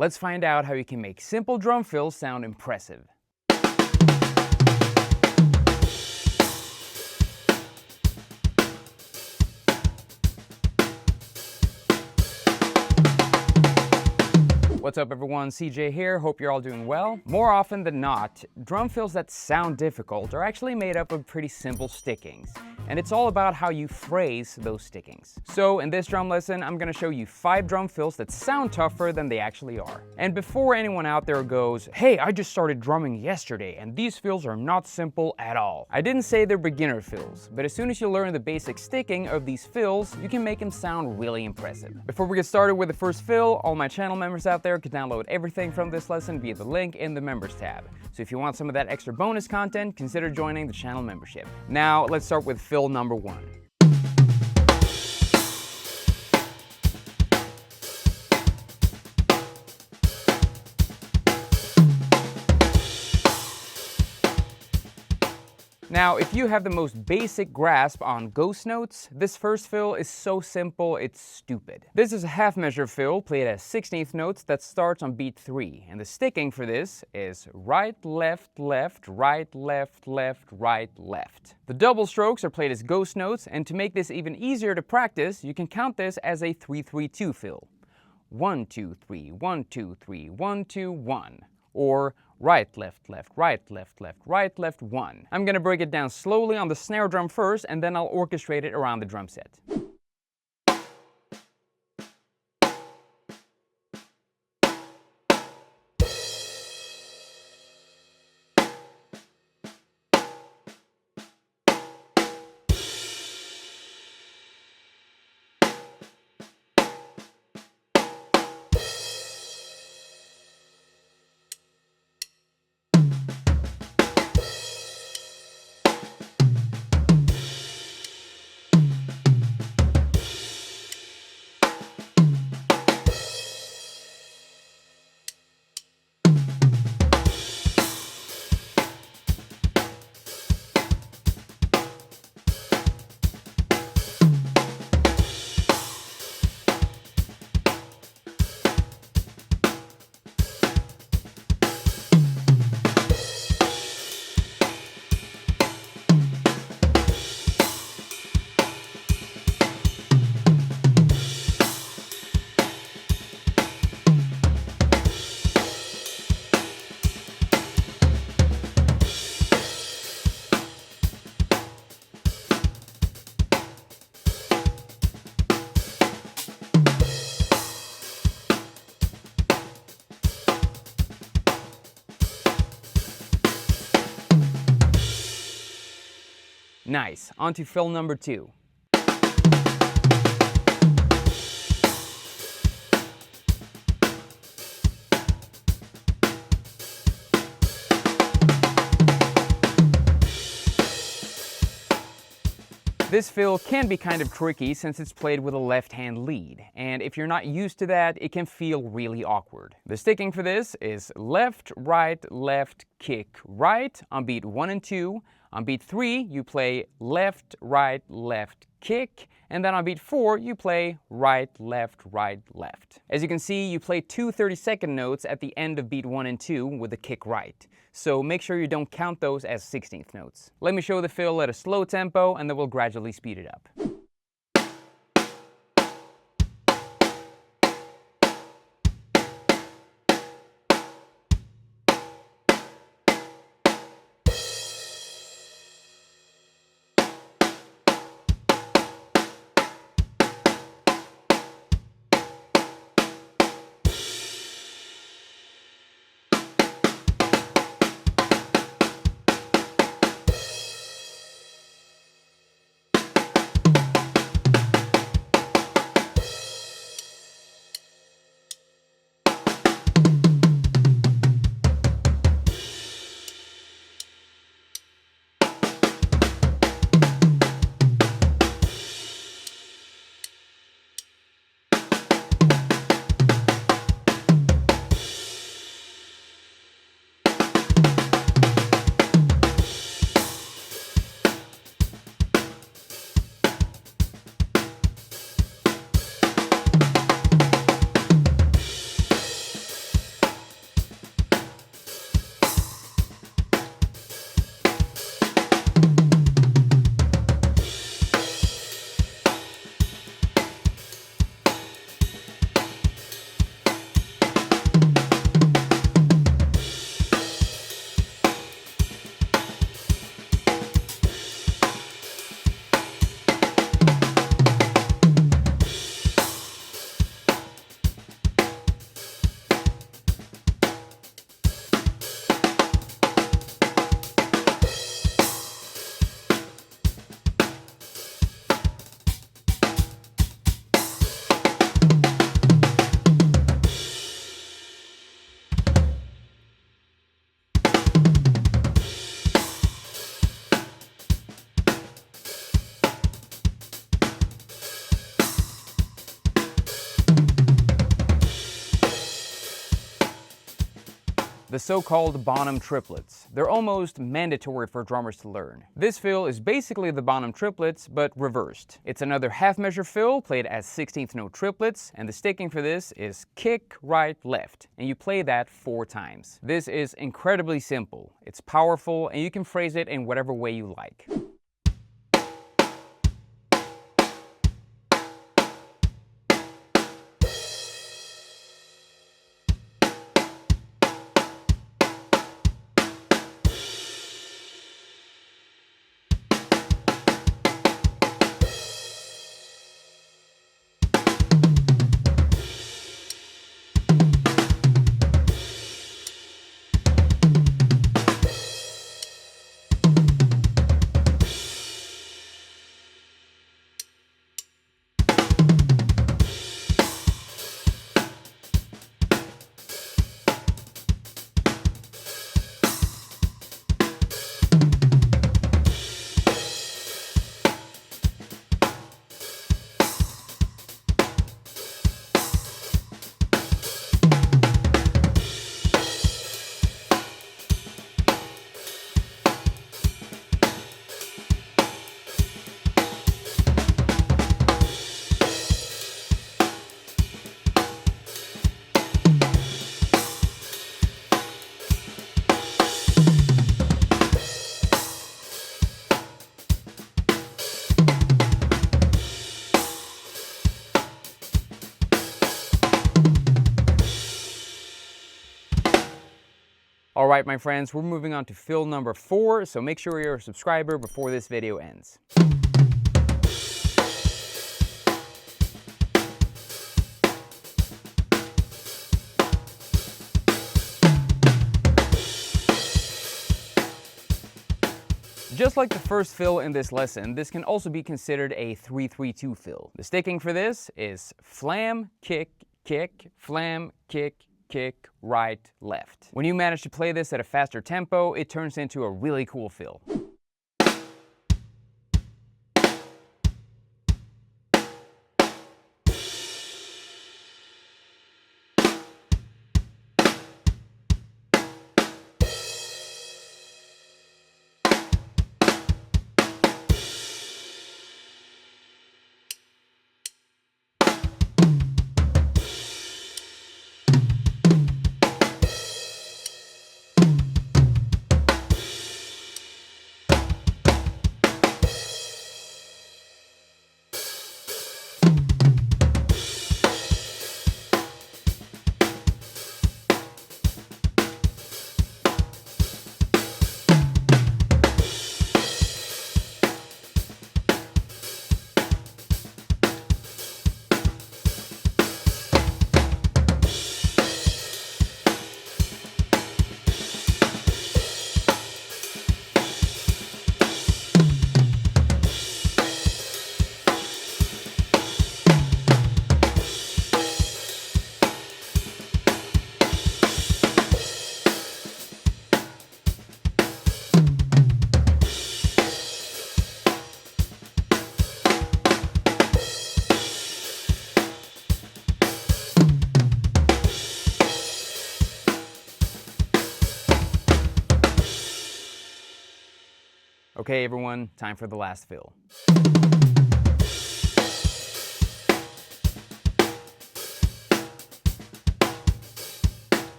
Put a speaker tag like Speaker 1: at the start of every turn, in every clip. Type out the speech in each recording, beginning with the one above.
Speaker 1: Let's find out how you can make simple drum fills sound impressive. What's up everyone, CJ here, hope you're all doing well. More often than not, drum fills that sound difficult are actually made up of pretty simple stickings. And it's all about how you phrase those stickings. So in this drum lesson, I'm gonna show you 5 drum fills that sound tougher than they actually are. And before anyone out there goes, hey, I just started drumming yesterday and these fills are not simple at all. I didn't say they're beginner fills, but as soon as you learn the basic sticking of these fills, you can make them sound really impressive. Before we get started with the first fill, all my channel members out there can download everything from this lesson via the link in the members tab. So if you want some of that extra bonus content, consider joining the channel membership. Now let's start with fill number 1. Now, if you have the most basic grasp on ghost notes, this first fill is so simple it's stupid. This is a half measure fill played as 16th notes that starts on beat 3, and the sticking for this is right, left, left, right, left, left, right, left. The double strokes are played as ghost notes, and to make this even easier to practice, you can count this as a 3-3-2 fill. 1, 2, 3, 1, 2, 3, 1, 2, 1. Or right, left, left, right, left, left, right, left, 1. I'm gonna break it down slowly on the snare drum first, and then I'll orchestrate it around the drum set. Nice, on to fill number 2. This fill can be kind of tricky since it's played with a left-hand lead, and if you're not used to that, it can feel really awkward. The sticking for this is left, right, left, kick, right on beat 1 and 2. On beat 3, you play left, right, left, kick, and then on beat 4, you play right, left, right, left. As you can see, you play 2 30-second notes at the end of beat 1 and 2 with the kick right. So make sure you don't count those as 16th notes. Let me show the fill at a slow tempo, and then we'll gradually speed it up. the so-called Bonham triplets. They're almost mandatory for drummers to learn. This fill is basically the Bonham triplets, but reversed. It's another half-measure fill played as 16th note triplets, and the sticking for this is kick, right, left, and you play that 4 times. This is incredibly simple. It's powerful, and you can phrase it in whatever way you like. Alright my friends, we're moving on to fill number 4, so make sure you're a subscriber before this video ends. Just like the first fill in this lesson, this can also be considered a 3-3-2 fill. The sticking for this is flam, kick, kick, flam, kick, kick, right, left. When you manage to play this at a faster tempo, it turns into a really cool fill. Okay everyone, time for the last fill.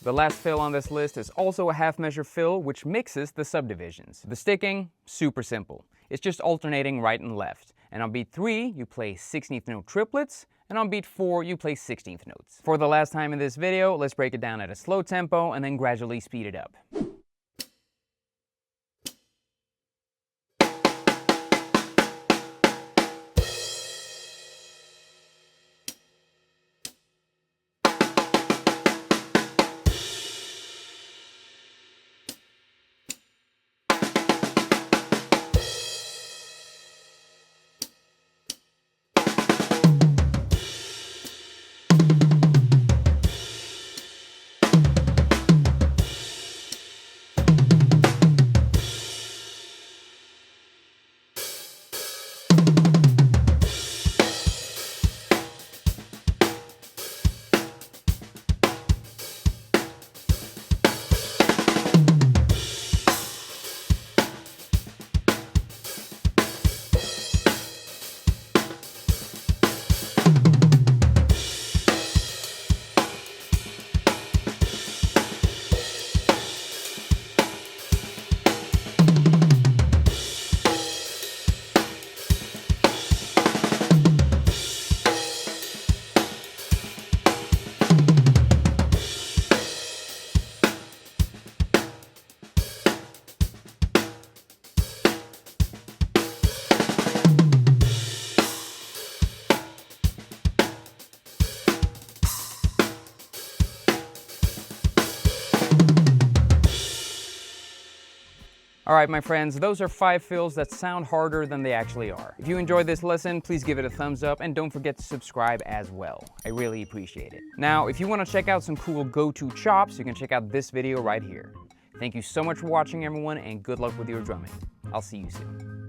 Speaker 1: The last fill on this list is also a half measure fill which mixes the subdivisions. The sticking, super simple. It's just alternating right and left. And on beat 3, you play 16th note triplets, and on beat 4, you play 16th notes. For the last time in this video, let's break it down at a slow tempo and then gradually speed it up. Alright my friends, those are 5 fills that sound harder than they actually are. If you enjoyed this lesson, please give it a thumbs up and don't forget to subscribe as well. I really appreciate it. Now, if you want to check out some cool go-to chops, you can check out this video right here. Thank you so much for watching everyone, and good luck with your drumming. I'll see you soon.